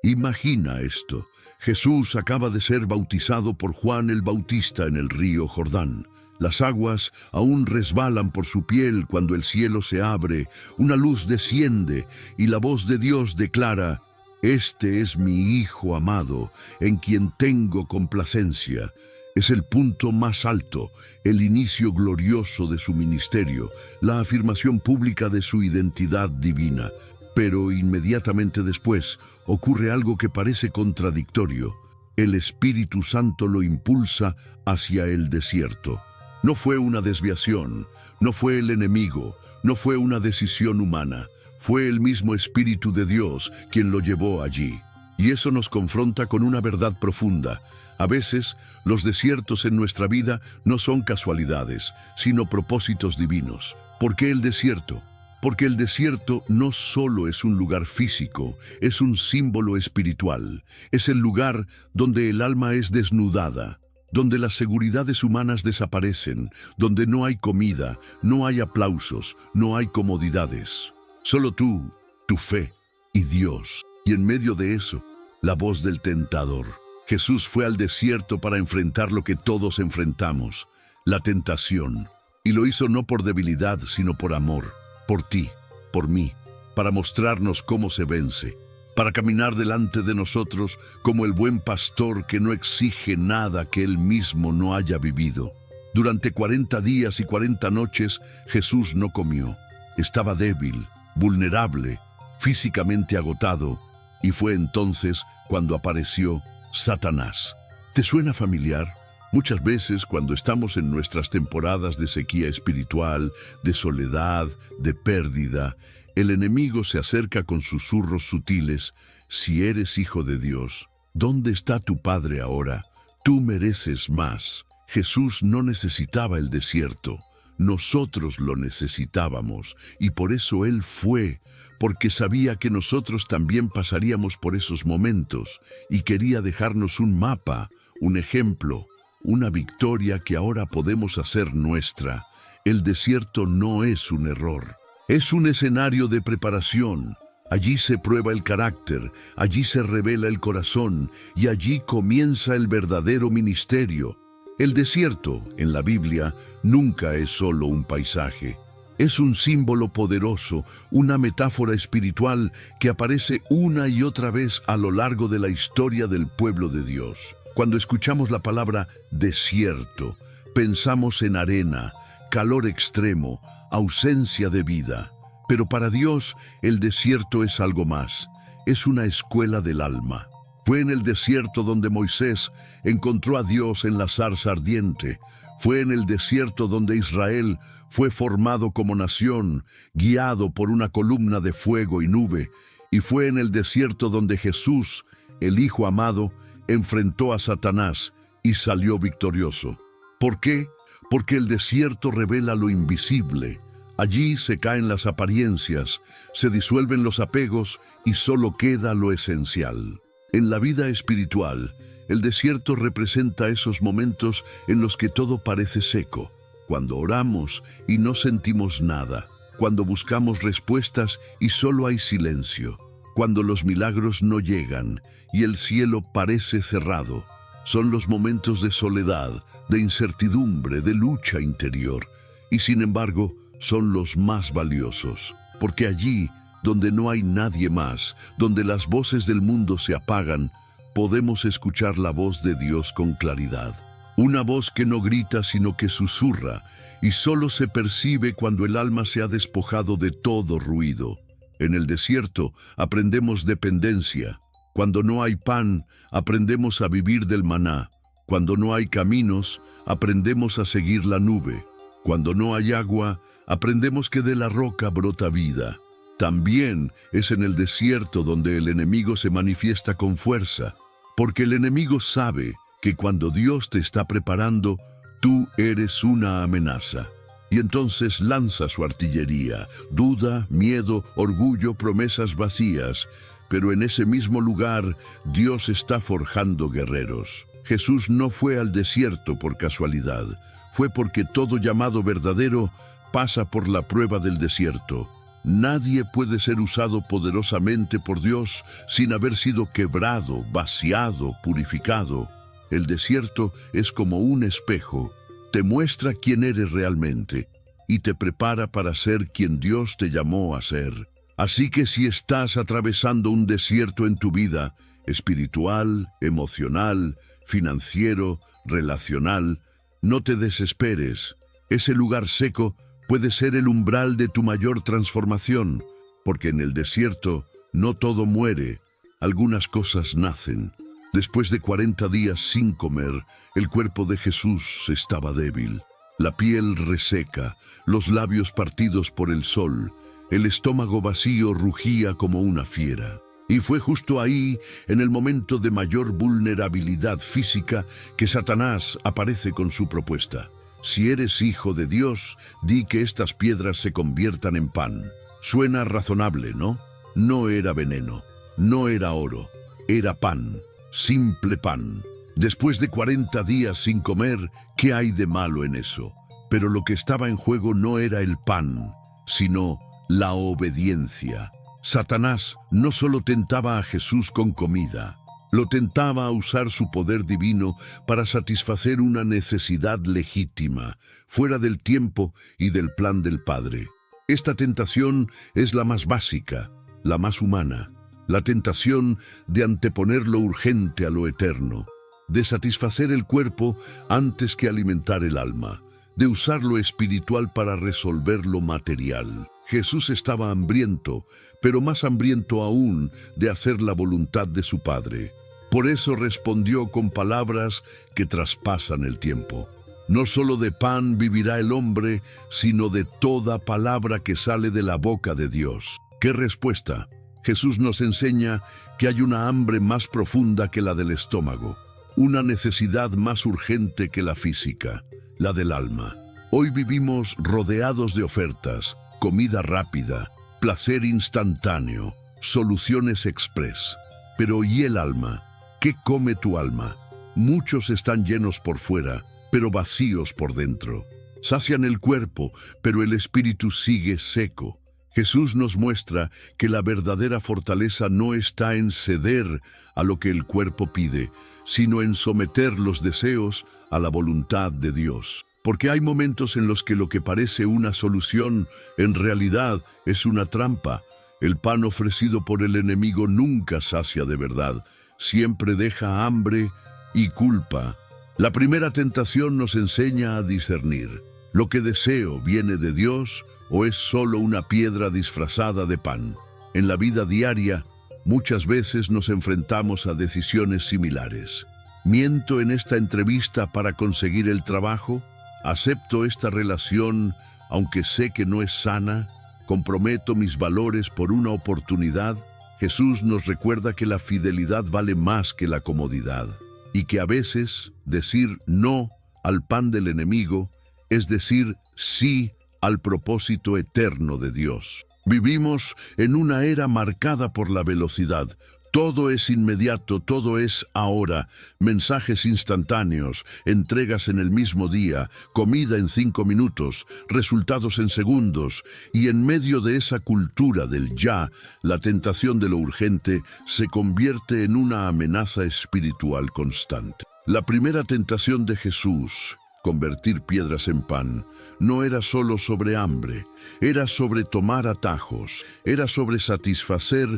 Imagina esto. Jesús acaba de ser bautizado por Juan el Bautista en el río Jordán. Las aguas aún resbalan por su piel cuando el cielo se abre, una luz desciende y la voz de Dios declara: «Este es mi Hijo amado, en quien tengo complacencia». Es el punto más alto, el inicio glorioso de su ministerio, la afirmación pública de su identidad divina. Pero inmediatamente después ocurre algo que parece contradictorio. El Espíritu Santo lo impulsa hacia el desierto. No fue una desviación, no fue el enemigo, no fue una decisión humana. Fue el mismo Espíritu de Dios quien lo llevó allí. Y eso nos confronta con una verdad profunda. A veces, los desiertos en nuestra vida no son casualidades, sino propósitos divinos. ¿Por qué el desierto? Porque el desierto no solo es un lugar físico, es un símbolo espiritual. Es el lugar donde el alma es desnudada, donde las seguridades humanas desaparecen, donde no hay comida, no hay aplausos, no hay comodidades. Solo tú, tu fe y Dios. Y en medio de eso, la voz del tentador. Jesús fue al desierto para enfrentar lo que todos enfrentamos, la tentación. Y lo hizo no por debilidad, sino por amor. Por ti, por mí, para mostrarnos cómo se vence, para caminar delante de nosotros como el buen pastor que no exige nada que él mismo no haya vivido. Durante 40 días y 40 noches Jesús no comió. Estaba débil, vulnerable, físicamente agotado, y fue entonces cuando apareció Satanás. ¿Te suena familiar? Muchas veces cuando estamos en nuestras temporadas de sequía espiritual, de soledad, de pérdida, el enemigo se acerca con susurros sutiles. Si eres hijo de Dios, ¿dónde está tu Padre ahora? Tú mereces más. Jesús no necesitaba el desierto. Nosotros lo necesitábamos y por eso Él fue, porque sabía que nosotros también pasaríamos por esos momentos y quería dejarnos un mapa, un ejemplo, una victoria que ahora podemos hacer nuestra. El desierto no es un error, es un escenario de preparación. Allí se prueba el carácter, allí se revela el corazón y allí comienza el verdadero ministerio. El desierto, en la Biblia, nunca es solo un paisaje. Es un símbolo poderoso, una metáfora espiritual que aparece una y otra vez a lo largo de la historia del pueblo de Dios. Cuando escuchamos la palabra desierto, pensamos en arena, calor extremo, ausencia de vida. Pero para Dios, el desierto es algo más. Es una escuela del alma. Fue en el desierto donde Moisés encontró a Dios en la zarza ardiente. Fue en el desierto donde Israel fue formado como nación, guiado por una columna de fuego y nube. Y fue en el desierto donde Jesús, el Hijo amado, enfrentó a Satanás y salió victorioso. ¿Por qué? Porque el desierto revela lo invisible. Allí se caen las apariencias, se disuelven los apegos y solo queda lo esencial. En la vida espiritual, el desierto representa esos momentos en los que todo parece seco, cuando oramos y no sentimos nada, cuando buscamos respuestas y solo hay silencio, cuando los milagros no llegan y el cielo parece cerrado. Son los momentos de soledad, de incertidumbre, de lucha interior, y sin embargo son los más valiosos, porque allí, donde no hay nadie más, donde las voces del mundo se apagan, podemos escuchar la voz de Dios con claridad. Una voz que no grita sino que susurra, y solo se percibe cuando el alma se ha despojado de todo ruido. En el desierto aprendemos dependencia. Cuando no hay pan, aprendemos a vivir del maná. Cuando no hay caminos, aprendemos a seguir la nube. Cuando no hay agua, aprendemos que de la roca brota vida. También es en el desierto donde el enemigo se manifiesta con fuerza, porque el enemigo sabe que cuando Dios te está preparando, tú eres una amenaza. Y entonces lanza su artillería, duda, miedo, orgullo, promesas vacías. Pero en ese mismo lugar, Dios está forjando guerreros. Jesús no fue al desierto por casualidad, fue porque todo llamado verdadero pasa por la prueba del desierto. Nadie puede ser usado poderosamente por Dios sin haber sido quebrado, vaciado, purificado. El desierto es como un espejo. Te muestra quién eres realmente y te prepara para ser quien Dios te llamó a ser. Así que si estás atravesando un desierto en tu vida, espiritual, emocional, financiero, relacional, no te desesperes. Ese lugar seco puede ser el umbral de tu mayor transformación, porque en el desierto no todo muere, algunas cosas nacen. Después de 40 días sin comer, el cuerpo de Jesús estaba débil, la piel reseca, los labios partidos por el sol, el estómago vacío rugía como una fiera. Y fue justo ahí, en el momento de mayor vulnerabilidad física, que Satanás aparece con su propuesta. Si eres hijo de Dios, di que estas piedras se conviertan en pan. Suena razonable, ¿no? No era veneno, no era oro, era pan, simple pan. Después de 40 días sin comer, ¿qué hay de malo en eso? Pero lo que estaba en juego no era el pan, sino la obediencia. Satanás no solo tentaba a Jesús con comida, lo tentaba a usar su poder divino para satisfacer una necesidad legítima, fuera del tiempo y del plan del Padre. Esta tentación es la más básica, la más humana, la tentación de anteponer lo urgente a lo eterno, de satisfacer el cuerpo antes que alimentar el alma, de usar lo espiritual para resolver lo material. Jesús estaba hambriento, pero más hambriento aún de hacer la voluntad de su Padre. Por eso respondió con palabras que traspasan el tiempo. No solo de pan vivirá el hombre, sino de toda palabra que sale de la boca de Dios. ¿Qué respuesta? Jesús nos enseña que hay una hambre más profunda que la del estómago, una necesidad más urgente que la física, la del alma. Hoy vivimos rodeados de ofertas, comida rápida, placer instantáneo, soluciones express. Pero ¿y el alma? ¿Qué come tu alma? Muchos están llenos por fuera, pero vacíos por dentro. Sacian el cuerpo, pero el espíritu sigue seco. Jesús nos muestra que la verdadera fortaleza no está en ceder a lo que el cuerpo pide, sino en someter los deseos a la voluntad de Dios. Porque hay momentos en los que lo que parece una solución, en realidad es una trampa. El pan ofrecido por el enemigo nunca sacia de verdad, siempre deja hambre y culpa. La primera tentación nos enseña a discernir. ¿Lo que deseo viene de Dios o es solo una piedra disfrazada de pan? En la vida diaria, muchas veces nos enfrentamos a decisiones similares. ¿Miento en esta entrevista para conseguir el trabajo? ¿Acepto esta relación aunque sé que no es sana? ¿Comprometo mis valores por una oportunidad? Jesús nos recuerda que la fidelidad vale más que la comodidad y que a veces decir no al pan del enemigo es decir sí al propósito eterno de Dios. Vivimos en una era marcada por la velocidad. Todo es inmediato, todo es ahora. Mensajes instantáneos, entregas en el mismo día, comida en 5 minutos, resultados en segundos. Y en medio de esa cultura del ya, la tentación de lo urgente se convierte en una amenaza espiritual constante. La primera tentación de Jesús, convertir piedras en pan, no era solo sobre hambre, era sobre tomar atajos, era sobre satisfacer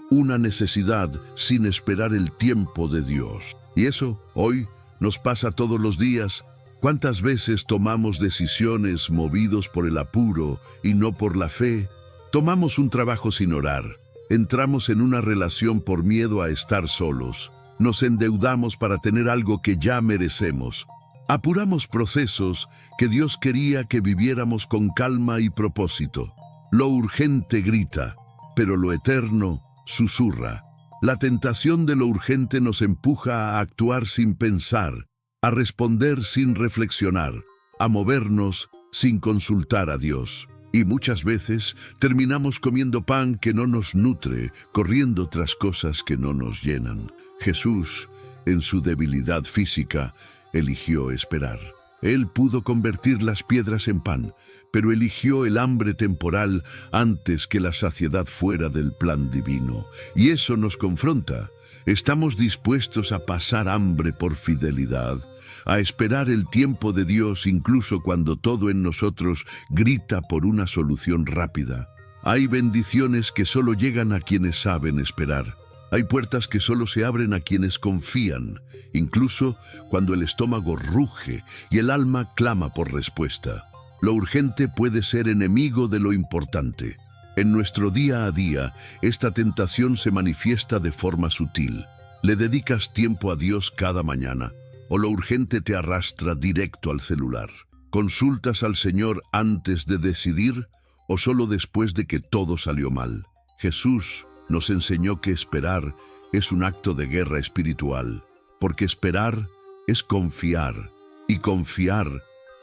una necesidad sin esperar el tiempo de Dios. Y eso hoy nos pasa todos los días. ¿Cuántas veces tomamos decisiones movidos por el apuro y no por la fe? Tomamos un trabajo sin orar, entramos en una relación por miedo a estar solos, nos endeudamos para tener algo que ya merecemos. Apuramos procesos que Dios quería que viviéramos con calma y propósito. Lo urgente grita, pero lo eterno susurra. La tentación de lo urgente nos empuja a actuar sin pensar, a responder sin reflexionar, a movernos sin consultar a Dios. Y muchas veces terminamos comiendo pan que no nos nutre, corriendo tras cosas que no nos llenan. Jesús, en su debilidad física, eligió esperar. Él pudo convertir las piedras en pan, pero eligió el hambre temporal antes que la saciedad fuera del plan divino. Y eso nos confronta. ¿Estamos dispuestos a pasar hambre por fidelidad? A esperar el tiempo de Dios incluso cuando todo en nosotros grita por una solución rápida? Hay bendiciones que solo llegan a quienes saben esperar. Hay puertas que solo se abren a quienes confían, incluso cuando el estómago ruge y el alma clama por respuesta. Lo urgente puede ser enemigo de lo importante. En nuestro día a día, esta tentación se manifiesta de forma sutil. ¿Le dedicas tiempo a Dios cada mañana? ¿O lo urgente te arrastra directo al celular? ¿Consultas al Señor antes de decidir o solo después de que todo salió mal? Jesús nos enseñó que esperar es un acto de guerra espiritual, porque esperar es confiar, y confiar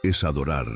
es adorar.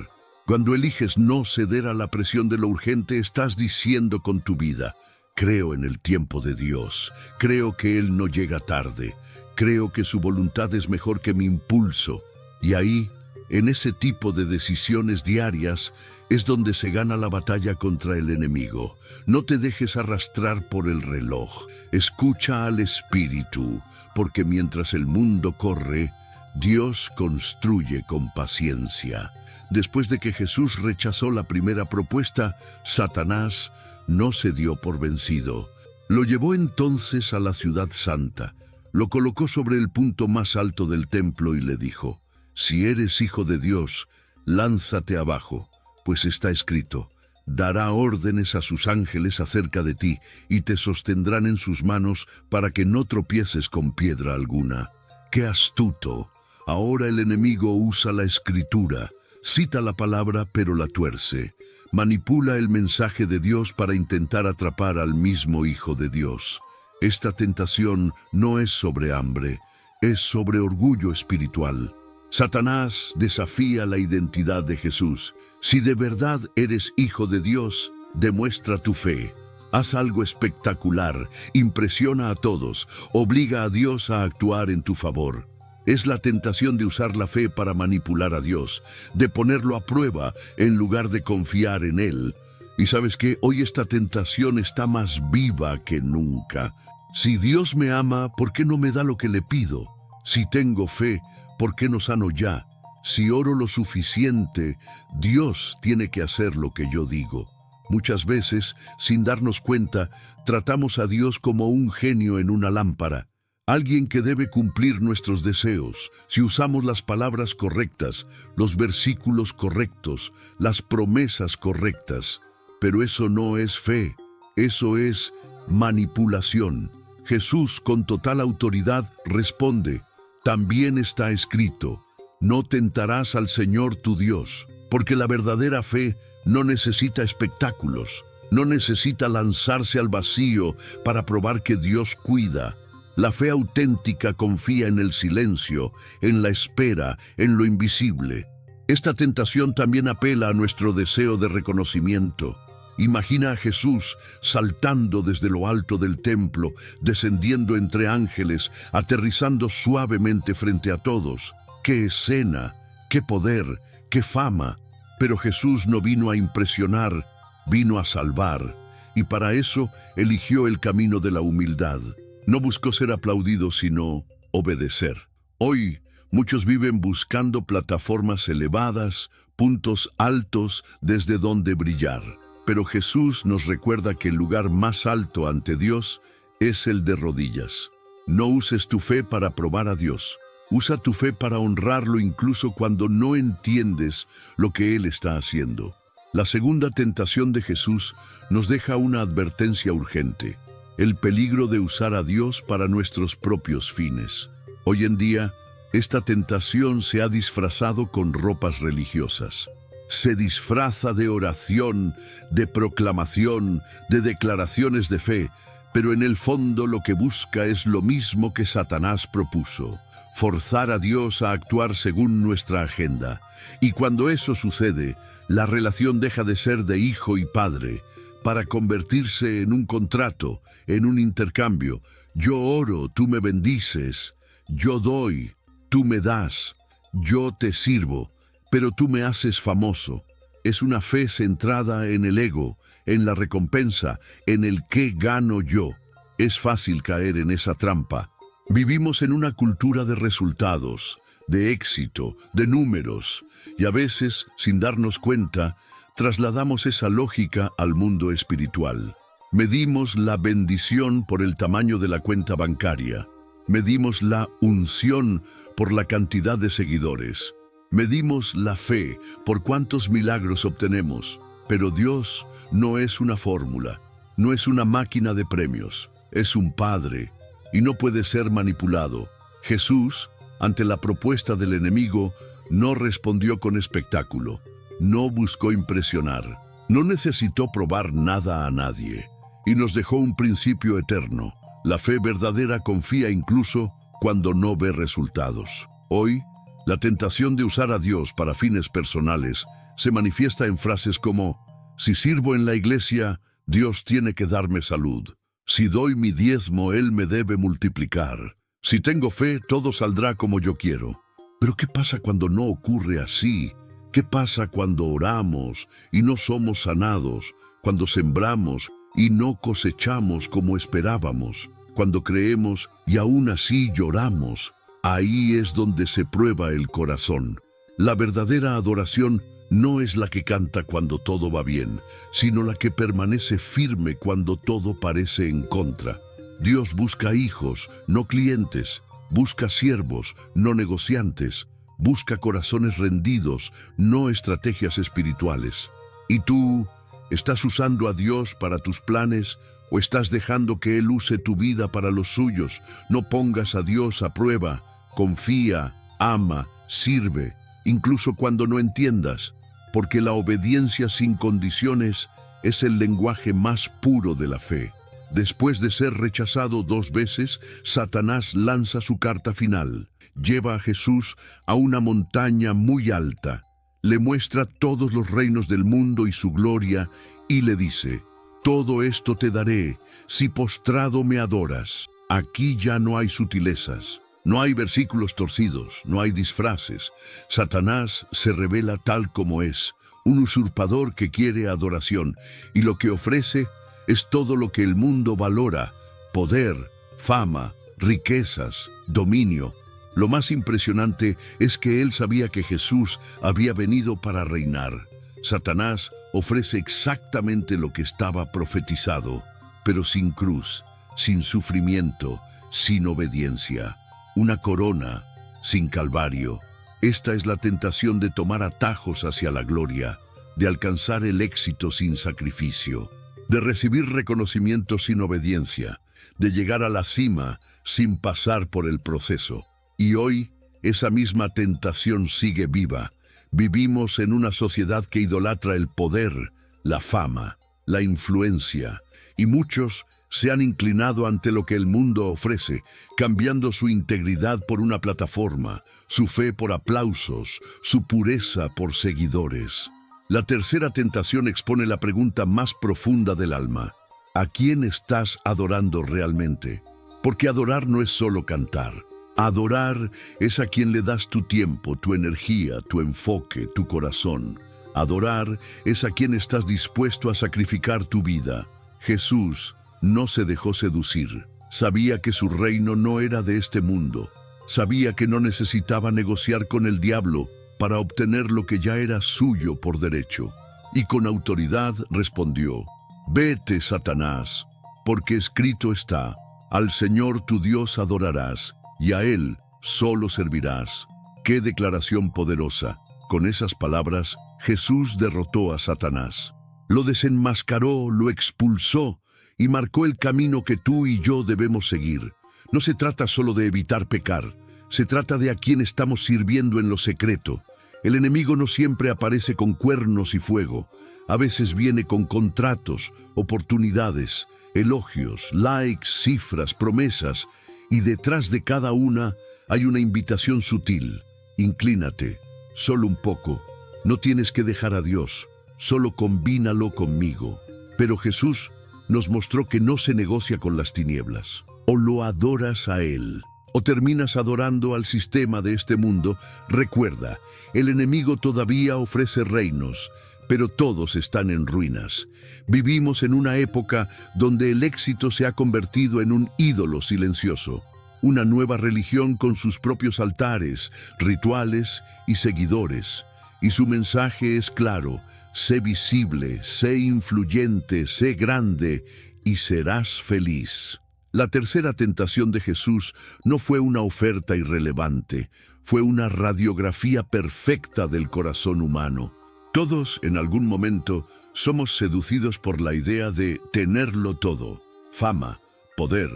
Cuando eliges no ceder a la presión de lo urgente, estás diciendo con tu vida: creo en el tiempo de Dios, creo que Él no llega tarde, creo que su voluntad es mejor que mi impulso. Y ahí, en ese tipo de decisiones diarias, es donde se gana la batalla contra el enemigo. No te dejes arrastrar por el reloj. Escucha al Espíritu, porque mientras el mundo corre, Dios construye con paciencia. Después de que Jesús rechazó la primera propuesta, Satanás no se dio por vencido. Lo llevó entonces a la ciudad santa, lo colocó sobre el punto más alto del templo y le dijo: si eres hijo de Dios, lánzate abajo, pues está escrito: dará órdenes a sus ángeles acerca de ti, y te sostendrán en sus manos para que no tropieces con piedra alguna. ¡Qué astuto! Ahora el enemigo usa la escritura, cita la palabra pero la tuerce, manipula el mensaje de Dios para intentar atrapar al mismo Hijo de Dios. Esta tentación no es sobre hambre, es sobre orgullo espiritual. Satanás desafía la identidad de Jesús. Si de verdad eres hijo de Dios, demuestra tu fe. Haz algo espectacular, impresiona a todos, obliga a Dios a actuar en tu favor. Es la tentación de usar la fe para manipular a Dios, de ponerlo a prueba en lugar de confiar en Él. Y ¿sabes qué? Hoy esta tentación está más viva que nunca. Si Dios me ama, ¿por qué no me da lo que le pido? Si tengo fe, ¿por qué no sano ya? Si oro lo suficiente, Dios tiene que hacer lo que yo digo. Muchas veces, sin darnos cuenta, tratamos a Dios como un genio en una lámpara, alguien que debe cumplir nuestros deseos. Si usamos las palabras correctas, los versículos correctos, las promesas correctas. Pero eso no es fe, eso es manipulación. Jesús, con total autoridad, responde: también está escrito: no tentarás al Señor tu Dios, porque la verdadera fe no necesita espectáculos, no necesita lanzarse al vacío para probar que Dios cuida. La fe auténtica confía en el silencio, en la espera, en lo invisible. Esta tentación también apela a nuestro deseo de reconocimiento. Imagina a Jesús saltando desde lo alto del templo, descendiendo entre ángeles, aterrizando suavemente frente a todos. ¡Qué escena! ¡Qué poder! ¡Qué fama! Pero Jesús no vino a impresionar, vino a salvar. Y para eso eligió el camino de la humildad. No buscó ser aplaudido, sino obedecer. Hoy, muchos viven buscando plataformas elevadas, puntos altos desde donde brillar. Pero Jesús nos recuerda que el lugar más alto ante Dios es el de rodillas. No uses tu fe para probar a Dios. Usa tu fe para honrarlo incluso cuando no entiendes lo que Él está haciendo. La segunda tentación de Jesús nos deja una advertencia urgente: el peligro de usar a Dios para nuestros propios fines. Hoy en día, esta tentación se ha disfrazado con ropas religiosas. Se disfraza de oración, de proclamación, de declaraciones de fe, pero en el fondo lo que busca es lo mismo que Satanás propuso: forzar a Dios a actuar según nuestra agenda. Y cuando eso sucede, la relación deja de ser de hijo y padre, para convertirse en un contrato, en un intercambio. Yo oro, tú me bendices; yo doy, tú me das; yo te sirvo. pero tú me haces famoso. Es una fe centrada en el ego, en la recompensa, en el qué gano yo. Es fácil caer en esa trampa. Vivimos en una cultura de resultados, de éxito, de números, y a veces, sin darnos cuenta, trasladamos esa lógica al mundo espiritual. Medimos la bendición por el tamaño de la cuenta bancaria. Medimos la unción por la cantidad de seguidores. Medimos la fe por cuántos milagros obtenemos. Pero Dios no es una fórmula, no es una máquina de premios. Es un Padre y no puede ser manipulado. Jesús, ante la propuesta del enemigo, no respondió con espectáculo. No buscó impresionar. No necesitó probar nada a nadie. Y nos dejó un principio eterno. La fe verdadera confía incluso cuando no ve resultados. Hoy, la tentación de usar a Dios para fines personales se manifiesta en frases como: si sirvo en la iglesia, Dios tiene que darme salud. Si doy mi diezmo, Él me debe multiplicar. Si tengo fe, todo saldrá como yo quiero. Pero ¿qué pasa cuando no ocurre así? ¿Qué pasa cuando oramos y no somos sanados? Cuando sembramos y no cosechamos como esperábamos, cuando creemos y aún así lloramos. Ahí es donde se prueba el corazón. La verdadera adoración no es la que canta cuando todo va bien, sino la que permanece firme cuando todo parece en contra. Dios busca hijos, no clientes, busca siervos, no negociantes, busca corazones rendidos, no estrategias espirituales. ¿Y tú estás usando a Dios para tus planes o estás dejando que Él use tu vida para los suyos? No pongas a Dios a prueba. Confía, ama, sirve, incluso cuando no entiendas, porque la obediencia sin condiciones es el lenguaje más puro de la fe. Después de ser rechazado 2 veces, Satanás lanza su carta final. Lleva a Jesús a una montaña muy alta, le muestra todos los reinos del mundo y su gloria, y le dice: todo esto te daré si postrado me adoras. Aquí ya no hay sutilezas. No hay versículos torcidos, no hay disfraces. Satanás se revela tal como es, un usurpador que quiere adoración, y lo que ofrece es todo lo que el mundo valora: poder, fama, riquezas, dominio. Lo más impresionante es que él sabía que Jesús había venido para reinar. Satanás ofrece exactamente lo que estaba profetizado, pero sin cruz, sin sufrimiento, sin obediencia. Una corona sin calvario. Esta es la tentación de tomar atajos hacia la gloria, de alcanzar el éxito sin sacrificio, de recibir reconocimiento sin obediencia, de llegar a la cima sin pasar por el proceso. Y hoy, esa misma tentación sigue viva. Vivimos en una sociedad que idolatra el poder, la fama, la influencia, y muchos se han inclinado ante lo que el mundo ofrece, cambiando su integridad por una plataforma, su fe por aplausos, su pureza por seguidores. La tercera tentación expone la pregunta más profunda del alma: ¿a quién estás adorando realmente? Porque adorar no es solo cantar. Adorar es a quien le das tu tiempo, tu energía, tu enfoque, tu corazón. Adorar es a quien estás dispuesto a sacrificar tu vida. Jesús no se dejó seducir. Sabía que su reino no era de este mundo. Sabía que no necesitaba negociar con el diablo para obtener lo que ya era suyo por derecho. Y con autoridad respondió: vete, Satanás, porque escrito está: al Señor tu Dios adorarás, y a Él solo servirás. ¡Qué declaración poderosa! Con esas palabras, Jesús derrotó a Satanás. Lo desenmascaró, lo expulsó, y marcó el camino que tú y yo debemos seguir. No se trata solo de evitar pecar, se trata de a quién estamos sirviendo en lo secreto. El enemigo no siempre aparece con cuernos y fuego. A veces viene con contratos, oportunidades, elogios, likes, cifras, promesas, y detrás de cada una hay una invitación sutil. Inclínate, solo un poco. No tienes que dejar a Dios, solo combínalo conmigo. Pero Jesús nos mostró que no se negocia con las tinieblas. O lo adoras a Él, o terminas adorando al sistema de este mundo, recuerda, el enemigo todavía ofrece reinos, pero todos están en ruinas. Vivimos en una época donde el éxito se ha convertido en un ídolo silencioso, una nueva religión con sus propios altares, rituales y seguidores. Y su mensaje es claro: sé visible, sé influyente, sé grande y serás feliz. La tercera tentación de Jesús no fue una oferta irrelevante, fue una radiografía perfecta del corazón humano. Todos, en algún momento, somos seducidos por la idea de tenerlo todo: fama, poder,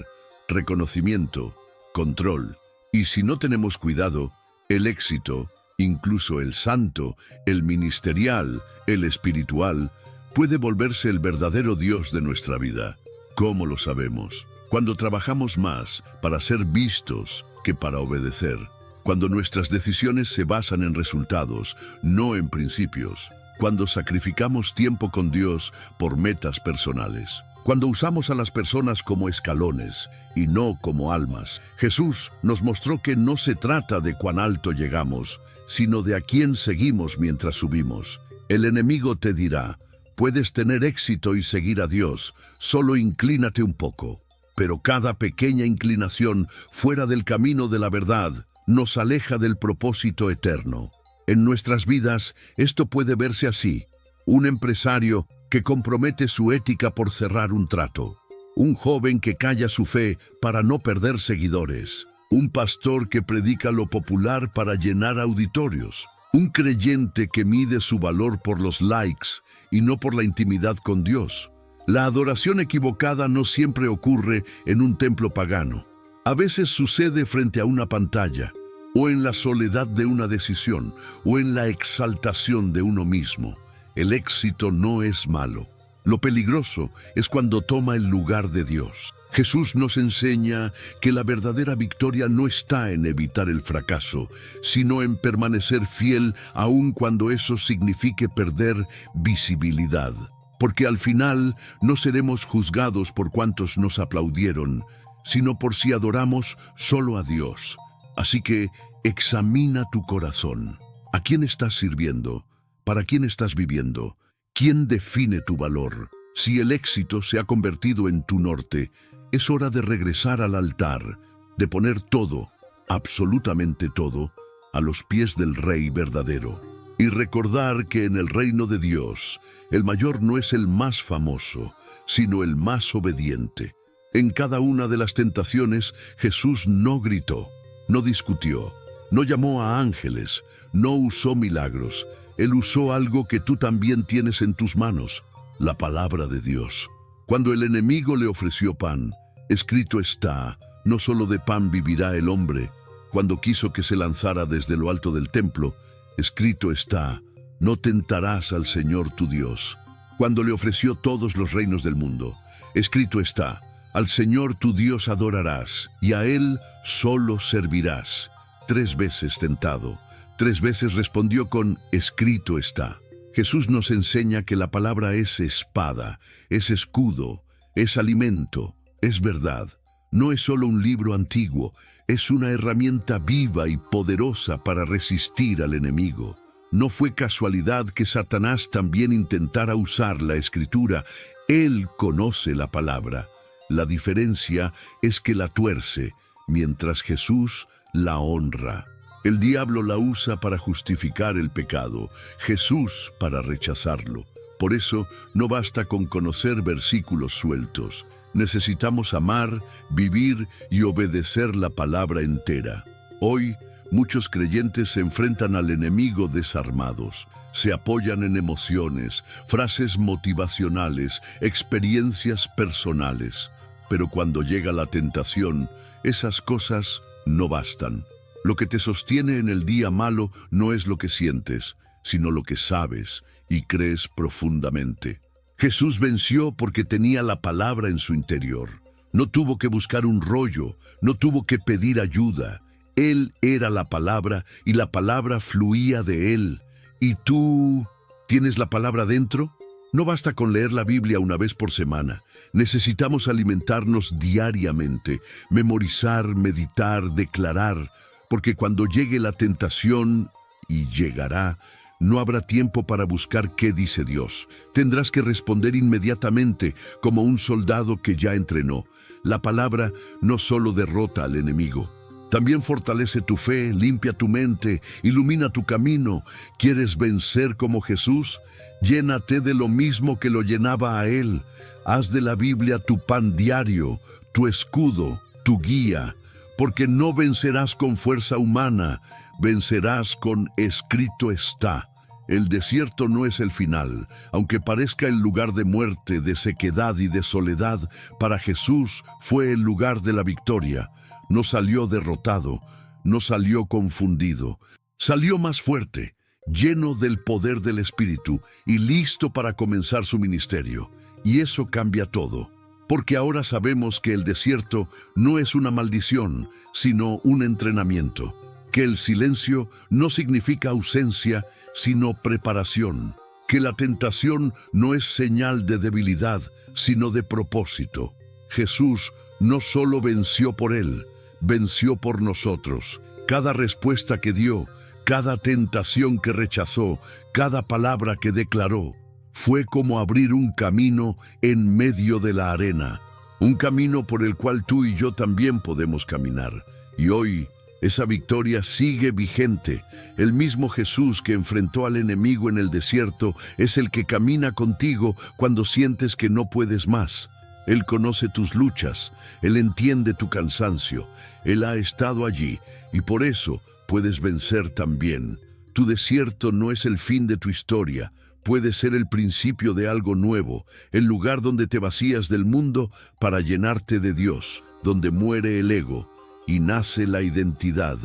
reconocimiento, control. Y si no tenemos cuidado, el éxito, incluso el santo, el ministerial, el espiritual, puede volverse el verdadero Dios de nuestra vida. ¿Cómo lo sabemos? Cuando trabajamos más para ser vistos que para obedecer. Cuando nuestras decisiones se basan en resultados, no en principios. Cuando sacrificamos tiempo con Dios por metas personales. Cuando usamos a las personas como escalones y no como almas. Jesús nos mostró que no se trata de cuán alto llegamos, sino de a quién seguimos mientras subimos. El enemigo te dirá: puedes tener éxito y seguir a Dios, solo inclínate un poco. Pero cada pequeña inclinación fuera del camino de la verdad nos aleja del propósito eterno. En nuestras vidas, esto puede verse así: un empresario que compromete su ética por cerrar un trato, un joven que calla su fe para no perder seguidores, un pastor que predica lo popular para llenar auditorios, un creyente que mide su valor por los likes y no por la intimidad con Dios. La adoración equivocada no siempre ocurre en un templo pagano. A veces sucede frente a una pantalla, o en la soledad de una decisión, o en la exaltación de uno mismo. El éxito no es malo. Lo peligroso es cuando toma el lugar de Dios. Jesús nos enseña que la verdadera victoria no está en evitar el fracaso, sino en permanecer fiel aun cuando eso signifique perder visibilidad. Porque al final no seremos juzgados por cuantos nos aplaudieron, sino por si adoramos solo a Dios. Así que examina tu corazón. ¿A quién estás sirviendo? ¿Para quién estás viviendo? ¿Quién define tu valor? Si el éxito se ha convertido en tu norte, es hora de regresar al altar, de poner todo, absolutamente todo, a los pies del Rey verdadero. Y recordar que en el reino de Dios, el mayor no es el más famoso, sino el más obediente. En cada una de las tentaciones, Jesús no gritó, no discutió, no llamó a ángeles, no usó milagros. Él usó algo que tú también tienes en tus manos: la palabra de Dios. Cuando el enemigo le ofreció pan, escrito está: no solo de pan vivirá el hombre. Cuando quiso que se lanzara desde lo alto del templo, escrito está: no tentarás al Señor tu Dios. Cuando le ofreció todos los reinos del mundo, escrito está: al Señor tu Dios adorarás, y a Él solo servirás. 3 veces tentado, 3 veces respondió con: escrito está. Jesús nos enseña que la palabra es espada, es escudo, es alimento, es verdad. No es solo un libro antiguo, es una herramienta viva y poderosa para resistir al enemigo. No fue casualidad que Satanás también intentara usar la Escritura. Él conoce la palabra. La diferencia es que la tuerce, mientras Jesús la honra. El diablo la usa para justificar el pecado, Jesús para rechazarlo. Por eso, no basta con conocer versículos sueltos. Necesitamos amar, vivir y obedecer la palabra entera. Hoy, muchos creyentes se enfrentan al enemigo desarmados. Se apoyan en emociones, frases motivacionales, experiencias personales. Pero cuando llega la tentación, esas cosas no bastan. Lo que te sostiene en el día malo no es lo que sientes, sino lo que sabes y crees profundamente. Jesús venció porque tenía la palabra en su interior. No tuvo que buscar un rollo, no tuvo que pedir ayuda. Él era la palabra y la palabra fluía de él. ¿Y tú tienes la palabra dentro? No basta con leer la Biblia una vez por semana. Necesitamos alimentarnos diariamente, memorizar, meditar, declarar, porque cuando llegue la tentación, y llegará, no habrá tiempo para buscar qué dice Dios. Tendrás que responder inmediatamente como un soldado que ya entrenó. La palabra no solo derrota al enemigo, también fortalece tu fe, limpia tu mente, ilumina tu camino. ¿Quieres vencer como Jesús? Llénate de lo mismo que lo llenaba a Él. Haz de la Biblia tu pan diario, tu escudo, tu guía, porque no vencerás con fuerza humana, vencerás con escrito está. El desierto no es el final, aunque parezca el lugar de muerte, de sequedad y de soledad, para Jesús fue el lugar de la victoria. No salió derrotado, no salió confundido, salió más fuerte, lleno del poder del Espíritu y listo para comenzar su ministerio. Y eso cambia todo, porque ahora sabemos que el desierto no es una maldición, sino un entrenamiento, que el silencio no significa ausencia, sino preparación, que la tentación no es señal de debilidad, sino de propósito. Jesús no solo venció por Él, venció por nosotros. Cada respuesta que dio, cada tentación que rechazó, cada palabra que declaró, fue como abrir un camino en medio de la arena, un camino por el cual tú y yo también podemos caminar. Y hoy, esa victoria sigue vigente. El mismo Jesús que enfrentó al enemigo en el desierto es el que camina contigo cuando sientes que no puedes más. Él conoce tus luchas, Él entiende tu cansancio, Él ha estado allí y por eso puedes vencer también. Tu desierto no es el fin de tu historia, puede ser el principio de algo nuevo, el lugar donde te vacías del mundo para llenarte de Dios, donde muere el ego y nace la identidad,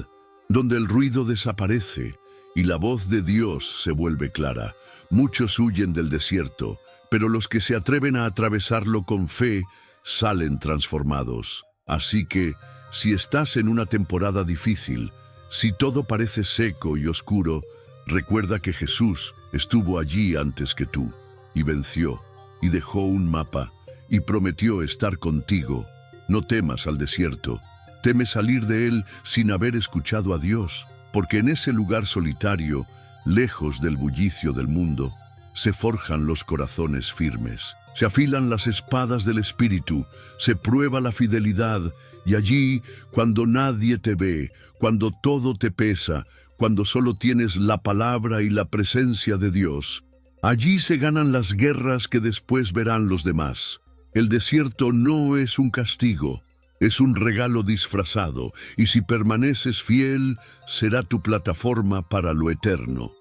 donde el ruido desaparece y la voz de Dios se vuelve clara. Muchos huyen del desierto, pero los que se atreven a atravesarlo con fe salen transformados. Así que, si estás en una temporada difícil, si todo parece seco y oscuro, recuerda que Jesús estuvo allí antes que tú, y venció, y dejó un mapa, y prometió estar contigo. No temas al desierto, teme salir de él sin haber escuchado a Dios, porque en ese lugar solitario, lejos del bullicio del mundo, se forjan los corazones firmes, se afilan las espadas del Espíritu, se prueba la fidelidad, y allí, cuando nadie te ve, cuando todo te pesa, cuando solo tienes la palabra y la presencia de Dios, allí se ganan las guerras que después verán los demás. El desierto no es un castigo, es un regalo disfrazado, y si permaneces fiel, será tu plataforma para lo eterno.